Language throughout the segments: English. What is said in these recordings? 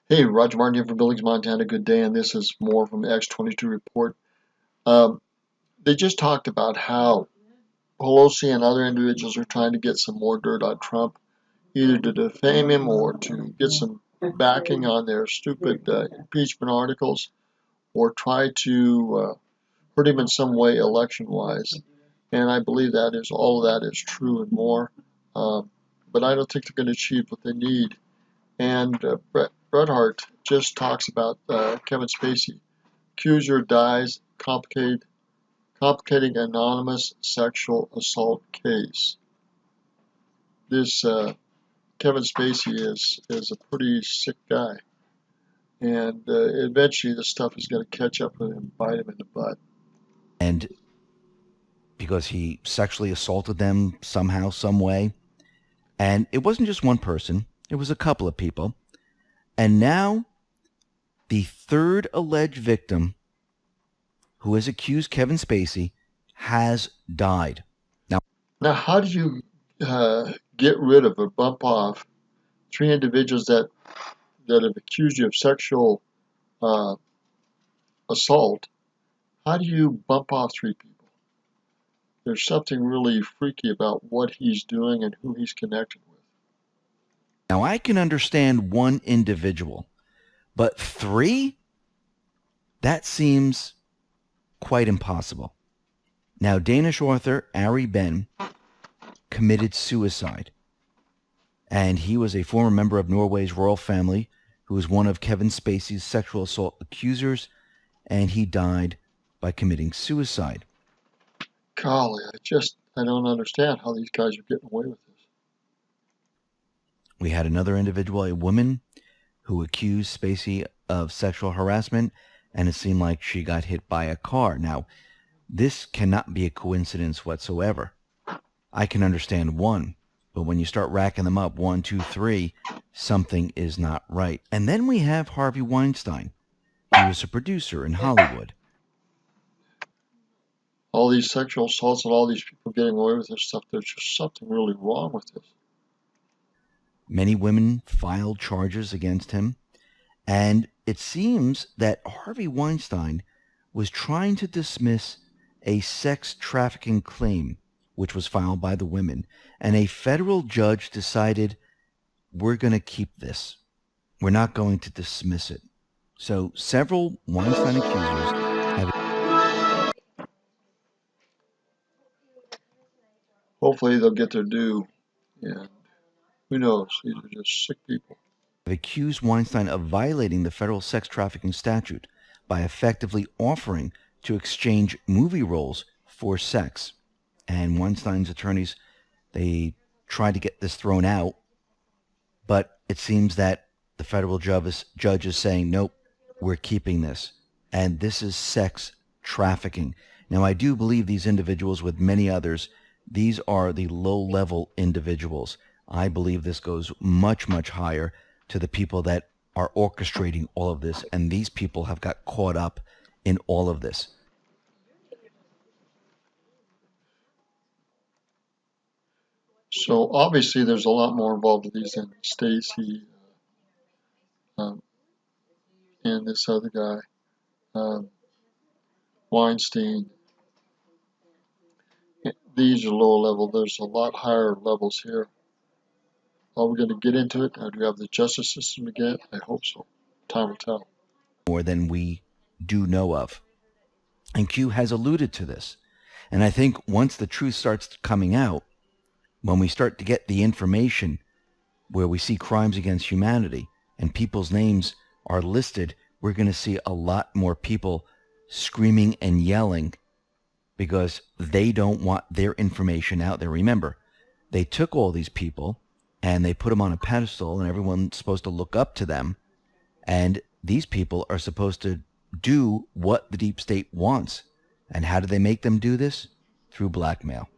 Hey, Roger Martin here from Billings, Montana. Good day, and this is more from the X-22 report. Um, they just talked about how Pelosi and other individuals are trying to get some more dirt on Trump, either to defame him or to get some backing on their stupid impeachment articles, or try to hurt him in some way election-wise. And I believe that is all of that is true and more. Um, but I don't think they're going to achieve what they need. And Bret Hart just talks about Kevin Spacey. Accuser dies, complicating anonymous sexual assault case. This Kevin Spacey is a pretty sick guy, and eventually this stuff is going to catch up with him and bite him in the butt. And because he sexually assaulted them somehow, some way. And it wasn't just one person, it was a couple of people. And now the third alleged victim who has accused Kevin Spacey has died. Now, how do you get rid of or bump off three individuals that have accused you of sexual uh, assault? How do you bump off three people? There's something really freaky about what he's doing and who he's connected with. Now, I can understand one individual, but three? That seems quite impossible. Now, Danish author Ari Ben committed suicide, and he was a former member of Norway's royal family who was one of Kevin Spacey's sexual assault accusers, and he died by committing suicide. Golly, I don't understand how these guys are getting away with this. We had another individual, a woman, who accused Spacey of sexual harassment, and it seemed like she got hit by a car. Now, this cannot be a coincidence whatsoever. I can understand one, but when you start racking them up, 1, 2, 3, something is not right. And then we have Harvey Weinstein. He was a producer in Hollywood. All these sexual assaults and all these people getting away with this stuff, there's just something really wrong with this. Many women filed charges against him, and it seems that Harvey Weinstein was trying to dismiss a sex trafficking claim which was filed by the women, and a federal judge decided, we're going to keep this. We're not going to dismiss it. So several Weinstein accusers have... Hopefully they'll get their due, and who knows, these are just sick people. accused Weinstein of violating the federal sex trafficking statute by effectively offering to exchange movie roles for sex. And Weinstein's attorneys, they tried to get this thrown out, but it seems that the federal judge is saying, nope, we're keeping this. And this is sex trafficking. Now, I do believe these individuals, with many others, these are the low-level individuals. I believe this goes much, much higher to the people that are orchestrating all of this, and these people have got caught up in all of this. So obviously there's a lot more involved with these than Stacey um, and this other guy, Weinstein. These are low level. There's a lot higher levels here. Are we going to get into it? Do we have the justice system again? I hope so. Time will tell. More than we do know of. And Q has alluded to this. And I think once the truth starts coming out, when we start to get the information where we see crimes against humanity and people's names are listed, we're going to see a lot more people screaming and yelling because they don't want their information out there. Remember, they took all these people and they put them on a pedestal, and everyone's supposed to look up to them. And these people are supposed to do what the deep state wants. And how do they make them do this? Through blackmail.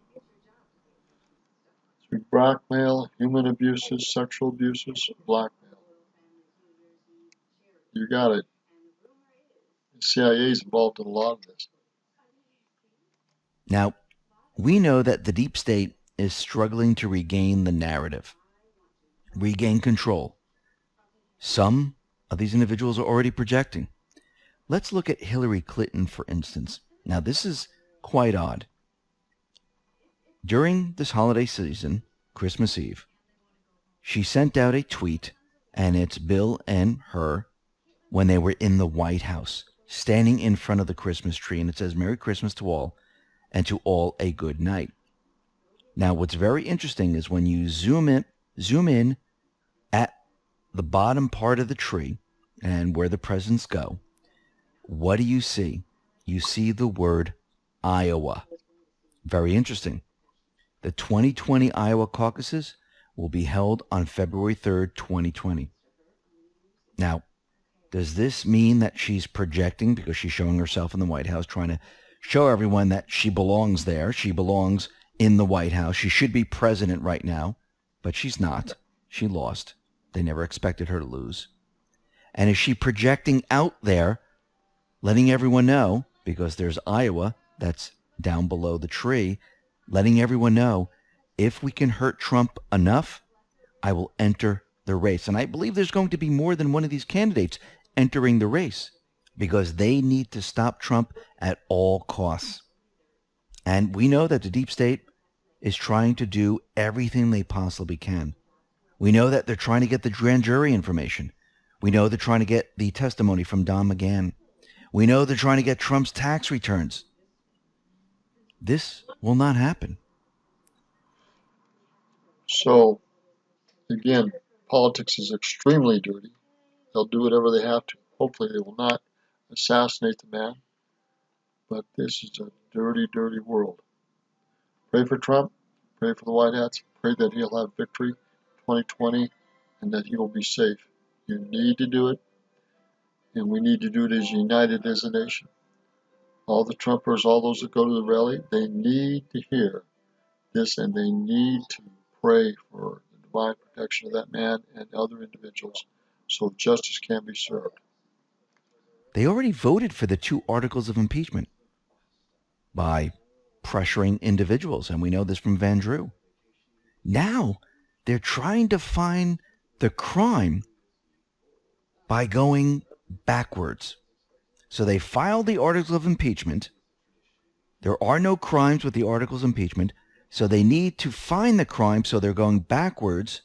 Through blackmail, human abuses, sexual abuses, blackmail. You got it. The CIA is involved in a lot of this. Now, we know that the deep state is struggling to regain the narrative, regain control. Some these individuals are already projecting. Let's look at Hillary Clinton, for instance. Now, this is quite odd. During this holiday season, Christmas Eve, she sent out a tweet, and it's Bill and her when they were in the White House, standing in front of the Christmas tree, and it says, "Merry Christmas to all, and to all a good night." Now, what's very interesting is when you zoom in at the bottom part of the tree and where the presents go, what do you see? You see the word Iowa. Very interesting. The 2020 Iowa caucuses will be held on February 3rd, 2020. Now, does this mean that she's projecting because she's showing herself in the White House, trying to show everyone that she belongs there? She belongs in the White House. She should be president right now, but she's not. She lost. They never expected her to lose. And is she projecting out there, letting everyone know, because there's Iowa that's down below the tree, letting everyone know, if we can hurt Trump enough, I will enter the race. And I believe there's going to be more than one of these candidates entering the race because they need to stop Trump at all costs. And we know that the deep state is trying to do everything they possibly can. We know that they're trying to get the grand jury information. We know they're trying to get the testimony from Don McGahn. We know they're trying to get Trump's tax returns. This will not happen. So, again, politics is extremely dirty. They'll do whatever they have to. Hopefully they will not assassinate the man. But this is a dirty, dirty world. Pray for Trump. Pray for the White Hats. Pray that he'll have victory 2020 and that he will be safe. You need to do it. And we need to do it as united as a nation. All the Trumpers, all those that go to the rally, they need to hear this and they need to pray for the divine protection of that man and other individuals so justice can be served. They already voted for the 2 articles of impeachment by pressuring individuals, and we know this from Van Drew. Now they're trying to find the crime by going backwards. So they filed the articles of impeachment. There are no crimes with the articles of impeachment, so they need to find the crime, so they're going backwards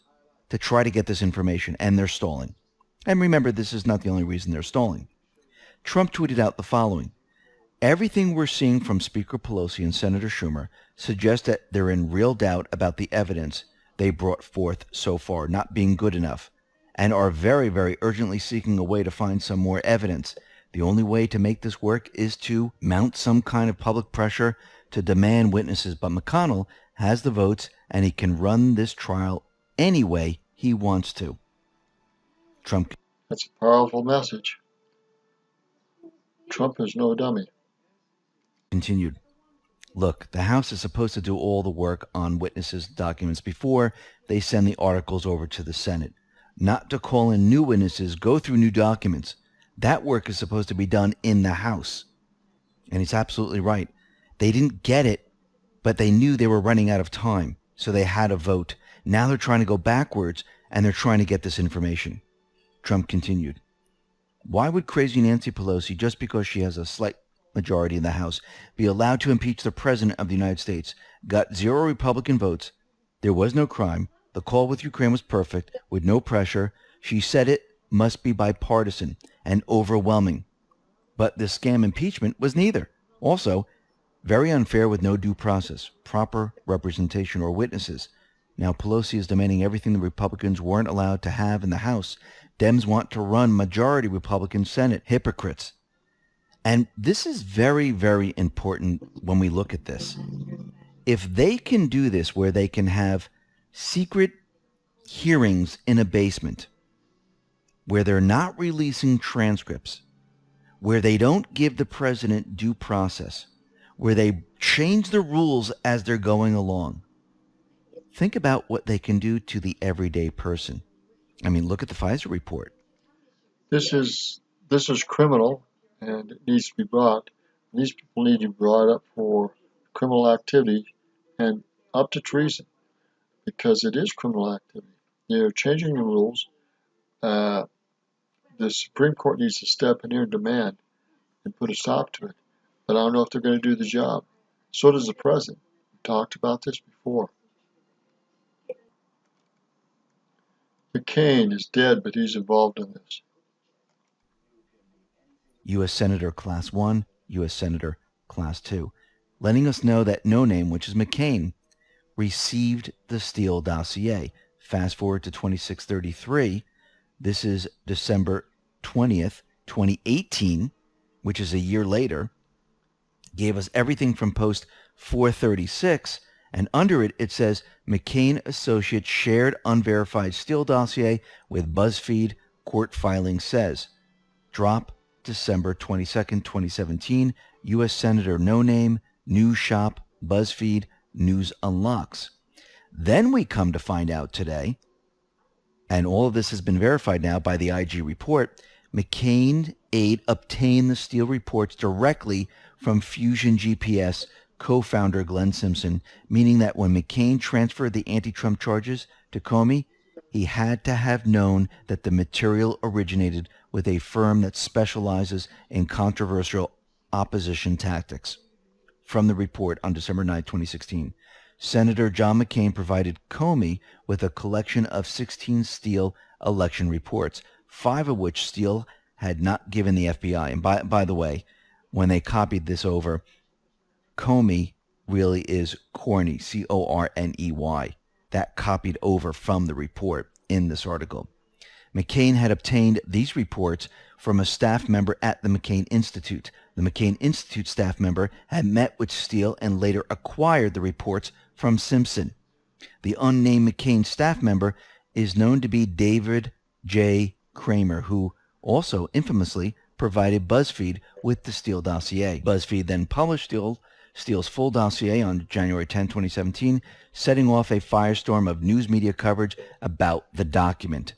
to try to get this information, and they're stalling. And remember, this is not the only reason they're stalling. Trump tweeted out the following: "Everything we're seeing from Speaker Pelosi and Senator Schumer suggests that they're in real doubt about the evidence they brought forth so far not being good enough, and are very, very urgently seeking a way to find some more evidence. The only way to make this work is to mount some kind of public pressure to demand witnesses, but McConnell has the votes and he can run this trial any way he wants to." Trump That's a powerful message. Trump is no dummy. continued, "Look, the House is supposed to do all the work on witnesses' documents before they send the articles over to the Senate, not to call in new witnesses, go through new documents. That work is supposed to be done in the House." And he's absolutely right. They didn't get it, but they knew they were running out of time, so they had a vote. Now they're trying to go backwards, and they're trying to get this information. Trump continued, "Why would crazy Nancy Pelosi, just because she has a slight majority in the House, be allowed to impeach the President of the United States? Got 0 Republican votes. There was no crime. The call with Ukraine was perfect, with no pressure. She said it must be bipartisan and overwhelming. But this scam impeachment was neither. Also, very unfair with no due process, proper representation, or witnesses. Now Pelosi is demanding everything the Republicans weren't allowed to have in the House. Dems want to run majority Republican Senate. Hypocrites." And this is very, very important when we look at this. If they can do this, where they can have secret hearings in a basement, where they're not releasing transcripts, where they don't give the president due process, where they change the rules as they're going along, think about what they can do to the everyday person. I mean, look at the Pfizer report. This is criminal, and it needs to be brought. These people need to be brought up for criminal activity and up to treason, because it is criminal activity. They're changing the rules. The the Supreme Court needs to step in here and demand and put a stop to it. But I don't know if they're going to do the job. So does the president. We talked about this before. McCain is dead, but he's involved in this. U.S. Senator Class 1, U.S. Senator Class 2, letting us know that No Name, which is McCain, received the Steele dossier. Fast forward to 2633. This is December 20th, 2018, which is a year later. Gave us everything from post 436, and under it, it says McCain Associates shared unverified Steele dossier with BuzzFeed. Court filing says. Drop December 22nd, 2017. U.S. Senator No Name, News Shop, BuzzFeed, News Unlocks. Then we come to find out today, and all of this has been verified now by the IG report, McCain aide obtained the Steele reports directly from Fusion GPS co-founder Glenn Simpson, meaning that when McCain transferred the anti-Trump charges to Comey, he had to have known that the material originated with a firm that specializes in controversial opposition tactics. From the report on December 9, 2016, Senator John McCain provided Comey with a collection of 16 Steele election reports, 5 of which Steele had not given the FBI. And by the way, when they copied this over, Comey really is Corney, C-O-R-N-E-Y. That copied over from the report in this article. McCain had obtained these reports from a staff member at the McCain Institute. The McCain Institute staff member had met with Steele and later acquired the reports from Simpson. The unnamed McCain staff member is known to be David J. Kramer, who also infamously provided BuzzFeed with the Steele dossier. BuzzFeed then published Steele's full dossier on January 10, 2017, setting off a firestorm of news media coverage about the document.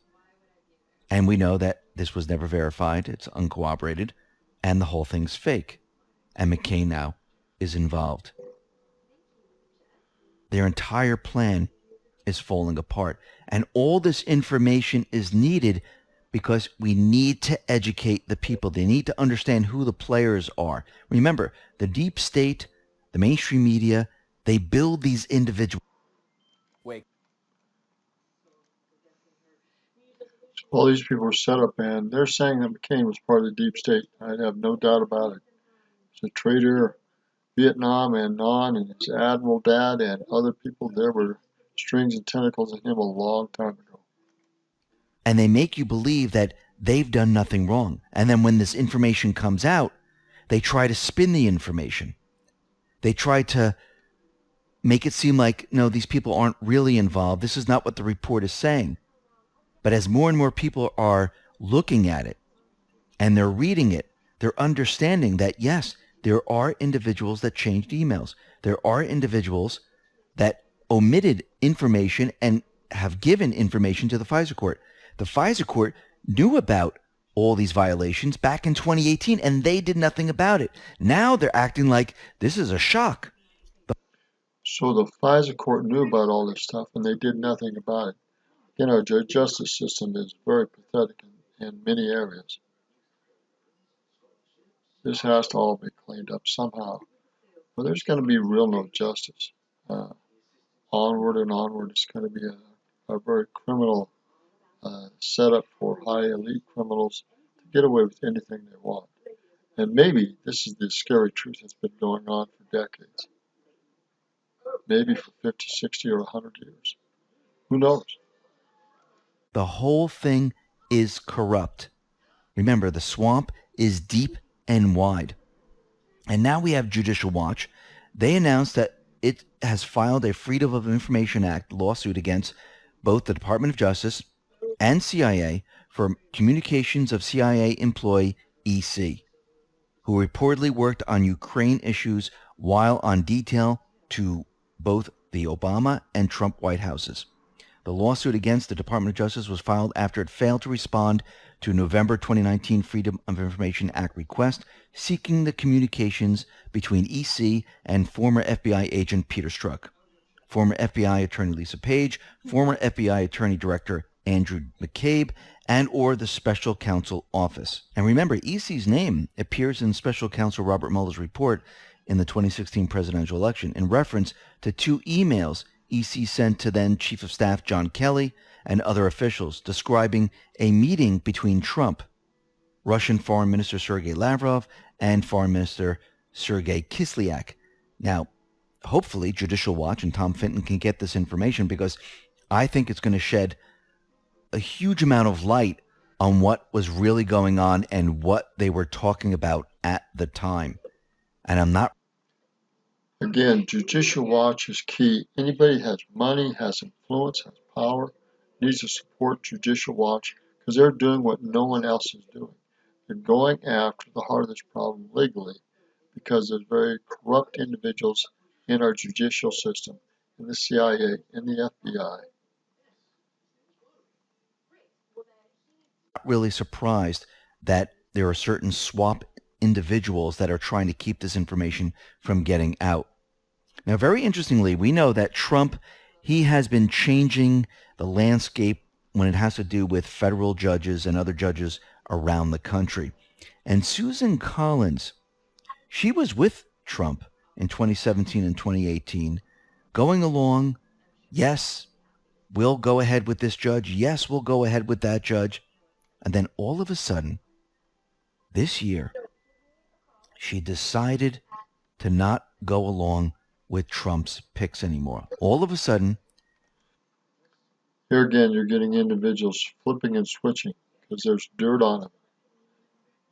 And we know that this was never verified, it's uncorroborated, and the whole thing's fake. And McCain now is involved. Their entire plan is falling apart. And all this information is needed because we need to educate the people. They need to understand who the players are. Remember, the deep state, the mainstream media, they build these individuals. All these people were set up, and they're saying that McCain was part of the deep state. I have no doubt about it. He's a traitor, Vietnam and Non, and his admiral dad and other people. There were strings and tentacles in him a long time ago. And they make you believe that they've done nothing wrong. And then when this information comes out, they try to spin the information. They try to make it seem like, no, these people aren't really involved. This is not what the report is saying. But as more and more people are looking at it and they're reading it, they're understanding that, yes, there are individuals that changed emails. There are individuals that omitted information and have given information to the FISA court. The FISA court knew about all these violations back in 2018, and they did nothing about it. Now they're acting like this is a shock. So the FISA court knew about all this stuff, and they did nothing about it. You know, our justice system is very pathetic in many areas. This has to all be cleaned up somehow. Well, there's going to be real no justice. Onward and onward, it's going to be a very criminal setup for high elite criminals to get away with anything they want. And maybe this is the scary truth that's been going on for decades. Maybe for 50, 60, or 100 years. Who knows? The whole thing is corrupt. Remember, the swamp is deep and wide. And now we have Judicial Watch. They announced that it has filed a Freedom of Information Act lawsuit against both the Department of Justice and CIA for communications of CIA employee EC, who reportedly worked on Ukraine issues while on detail to both the Obama and Trump White Houses. The lawsuit against the Department of Justice was filed after it failed to respond to November 2019 Freedom of Information Act request seeking the communications between EC and former FBI agent Peter Strzok, former FBI Attorney Lisa Page, former FBI Attorney Director Andrew McCabe and or the Special Counsel Office. And remember, EC's name appears in Special Counsel Robert Mueller's report in the 2016 presidential election in reference to 2 emails EC sent to then Chief of Staff John Kelly and other officials describing a meeting between Trump, Russian Foreign Minister Sergei Lavrov, and Foreign Minister Sergei Kislyak. Now, hopefully Judicial Watch and Tom Fitton can get this information, because I think it's going to shed a huge amount of light on what was really going on and what they were talking about at the time. And I'm not... Again, Judicial Watch is key. Anybody has money, has influence, has power, needs to support Judicial Watch, because they're doing what no one else is doing. They're going after the heart of this problem legally, because there's very corrupt individuals in our judicial system, in the CIA, in the FBI. Really surprised that there are certain swap individuals that are trying to keep this information from getting out. Now, very interestingly, we know that Trump, he has been changing the landscape when it has to do with federal judges and other judges around the country. And Susan Collins, she was with Trump in 2017 and 2018, going along, yes, we'll go ahead with this judge, yes, we'll go ahead with that judge. And then all of a sudden, this year, she decided to not go along with Trump's picks anymore. All of a sudden... Here again, you're getting individuals flipping and switching because there's dirt on them.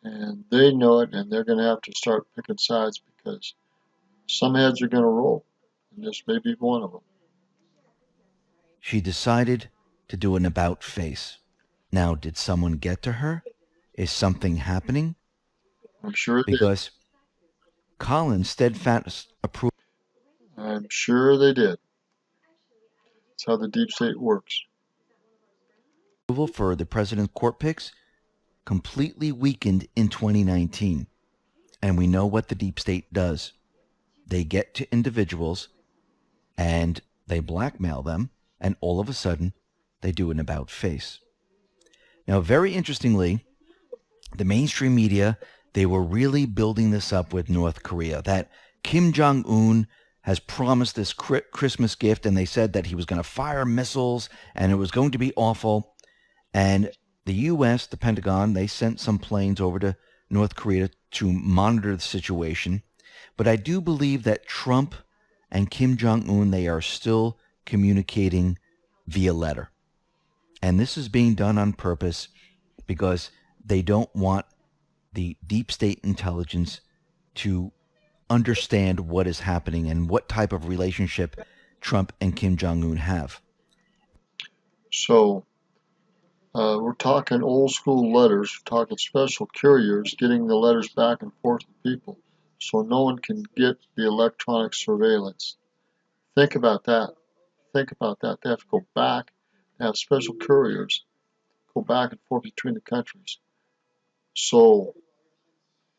And they know it, and they're going to have to start picking sides, because some heads are going to roll, and this may be one of them. She decided to do an about face. Now, did someone get to her? Is something happening? I'm sure they Because Collins' steadfast approval... I'm sure they did. That's how the deep state works. for the president's court picks completely weakened in 2019. And we know what the deep state does. They get to individuals and they blackmail them, and all of a sudden they do an about face. Now, very interestingly, the mainstream media, they were really building this up with North Korea, that Kim Jong-un has promised this Christmas gift, and they said that he was going to fire missiles and it was going to be awful. And the U.S., the Pentagon, they sent some planes over to North Korea to monitor the situation. But I do believe that Trump and Kim Jong-un, they are still communicating via letter. And this is being done on purpose because they don't want the deep state intelligence to understand what is happening and what type of relationship Trump and Kim Jong-un have. So we're talking old school letters, we're talking special couriers getting the letters back and forth to people so no one can get the electronic surveillance. Think about that. Think about that. They have to go back and have special couriers go back and forth between the countries. So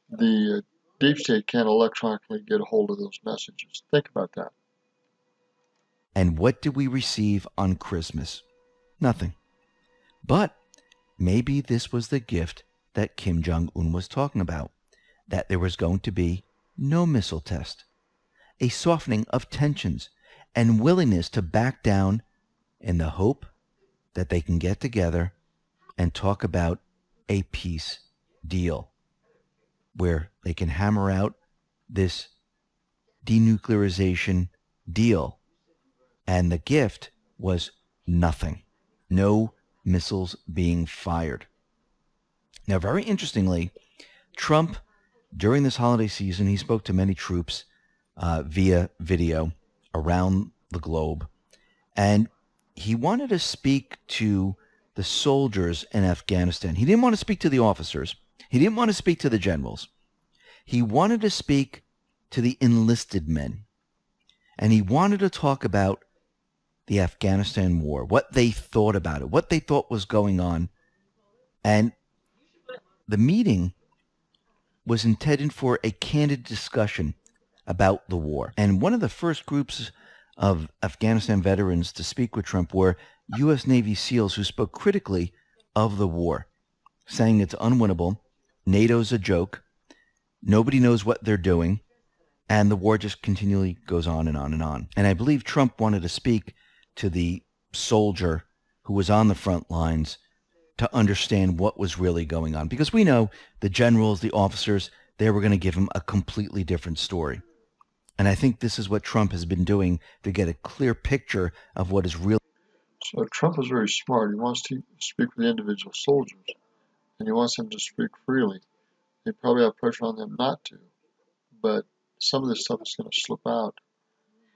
the deep state can't electronically get a hold of those messages. Think about that. And what did we receive on Christmas? Nothing. But maybe this was the gift that Kim Jong-un was talking about, that there was going to be no missile test, a softening of tensions, and willingness to back down in the hope that they can get together and talk about a peace deal where they can hammer out this denuclearization deal. And the gift was nothing. No missiles being fired. Now, very interestingly, Trump, during this holiday season, he spoke to many troops via video around the globe. And he wanted to speak to the soldiers in Afghanistan. He didn't want to speak to the officers. He didn't want to speak to the generals. He wanted to speak to the enlisted men. And he wanted to talk about the Afghanistan war, what they thought about it, what they thought was going on. And the meeting was intended for a candid discussion about the war. And one of the first groups of Afghanistan veterans to speak with Trump were U.S. Navy SEALs who spoke critically of the war, saying it's unwinnable, NATO's a joke, nobody knows what they're doing, and the war just continually goes on and on and on. And I believe Trump wanted to speak to the soldier who was on the front lines to understand what was really going on. Because we know the generals, the officers, they were going to give him a completely different story. And I think this is what Trump has been doing to get a clear picture of what is real. So Trump is very smart. He wants to speak with the individual soldiers, and he wants them to speak freely. They probably have pressure on them not to, but some of this stuff is going to slip out.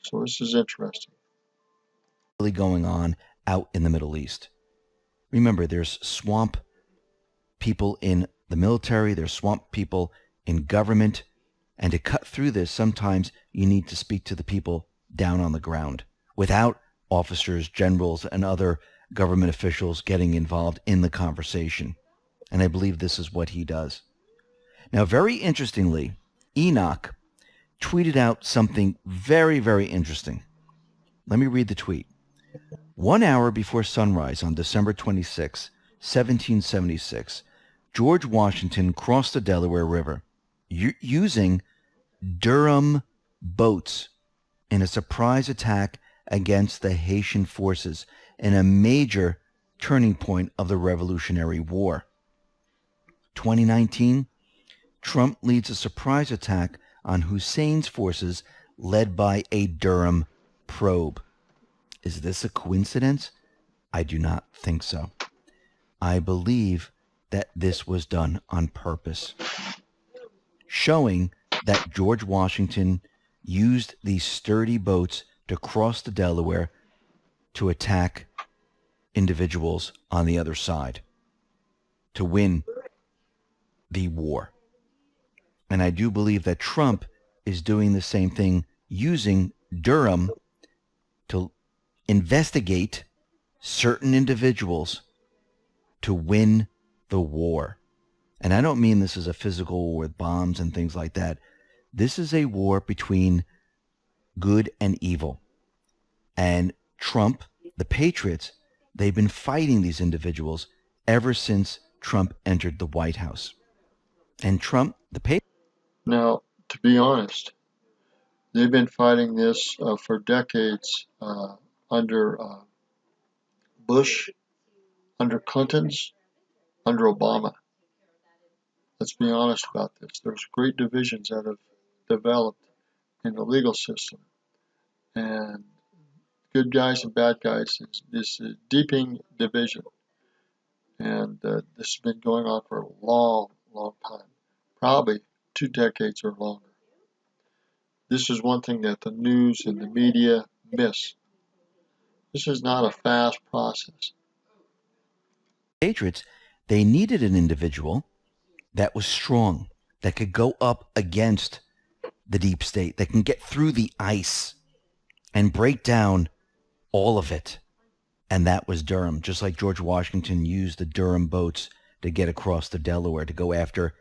So this is interesting. Really going on out in the Middle East. Remember, there's swamp people in the military, there's swamp people in government, and to cut through this, sometimes you need to speak to the people down on the ground without officers, generals, and other government officials getting involved in the conversation. And I believe this is what he does. Now, very interestingly, Enoch tweeted out something very, very interesting. Let me read the tweet. 1 hour before sunrise on December 26, 1776, George Washington crossed the Delaware River using Durham boats in a surprise attack against the Haitian forces in a major turning point of the Revolutionary War. 2019, Trump leads a surprise attack on Hussein's forces led by a Durham probe. Is this a coincidence? I do not think so. I believe that this was done on purpose, showing that George Washington used these sturdy boats to cross the Delaware to attack individuals on the other side, to win the war. And I do believe that Trump is doing the same thing, using Durham to investigate certain individuals to win the war. And I don't mean this is a physical war with bombs and things like that. This is a war between good and evil. And Trump, the Patriots, they've been fighting these individuals ever since Trump entered the White House. And Trump, the Patriots... Now, to be honest, they've been fighting this for decades under Bush, under Clinton's, under Obama. Let's be honest about this. There's great divisions that have developed in the legal system. And good guys and bad guys, this is deepening division. And this has been going on for a long, long time. Probably 2 decades or longer. This is one thing that the news and the media miss. This is not a fast process. Patriots, they needed an individual that was strong, that could go up against the deep state, that can get through the ice and break down all of it. And that was Durham, just like George Washington used the Durham boats to get across the Delaware to go after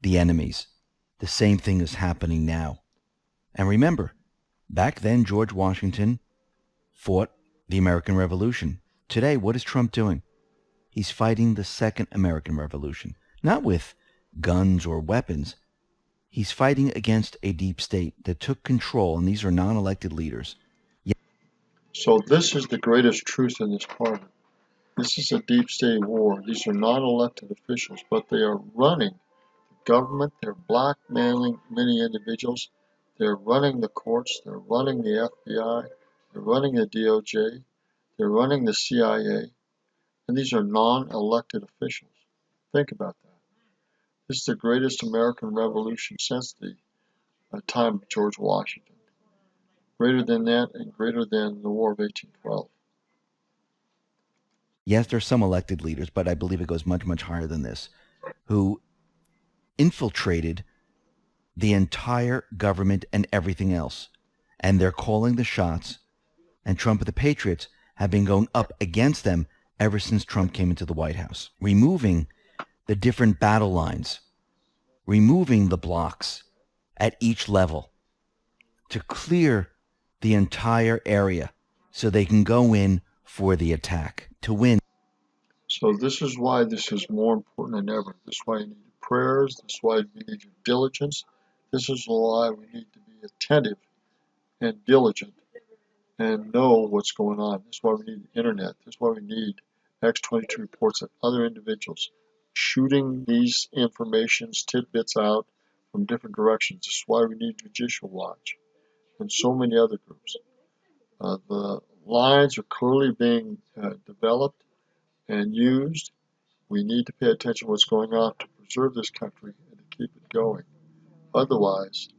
the enemies. The same thing is happening now. And remember, back then George Washington fought the American Revolution. Today, what is Trump doing? He's fighting the Second American Revolution, not with guns or weapons. He's fighting against a deep state that took control, and these are non-elected leaders. So this is the greatest truth in this party. This is a deep state war. These are non-elected officials, but they are running the government. They're blackmailing many individuals. They're running the courts. They're running the FBI. They're running the DOJ. They're running the CIA. And these are non-elected officials. Think about that. This is the greatest American revolution since the time of George Washington. Greater than that and greater than the War of 1812. Yes, there's some elected leaders, but I believe it goes much, much higher than this, who infiltrated the entire government and everything else. And they're calling the shots. And Trump and the Patriots have been going up against them ever since Trump came into the White House, removing the different battle lines, removing the blocks at each level to clear the entire area so they can go in for the attack to win. So this is why this is more important than ever. This is why you need prayers. This is why we need your diligence. This is why we need to be attentive and diligent and know what's going on. This is why we need the internet. This is why we need X22 reports and other individuals shooting these informations, tidbits out from different directions. This is why we need Judicial Watch and so many other groups. The lines are clearly being developed and used. We need to pay attention to what's going on to preserve this country and to keep it going. Otherwise,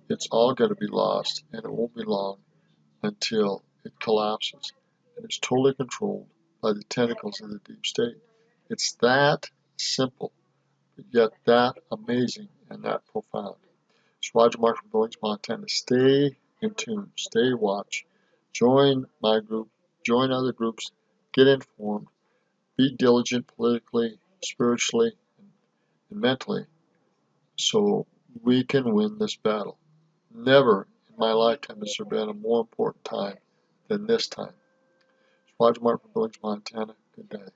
it's all going to be lost, and it won't be long until it collapses and is totally controlled by the tentacles of the deep state. It's that simple, but yet that amazing and that profound. It's Roger Mark from Billings, Montana. Stay in tune, stay watch, join my group, join other groups, get informed, be diligent politically, spiritually, and mentally so we can win this battle. Never in my lifetime has there been a more important time than this time. It's Roger Martin from Billings, Montana. Good day.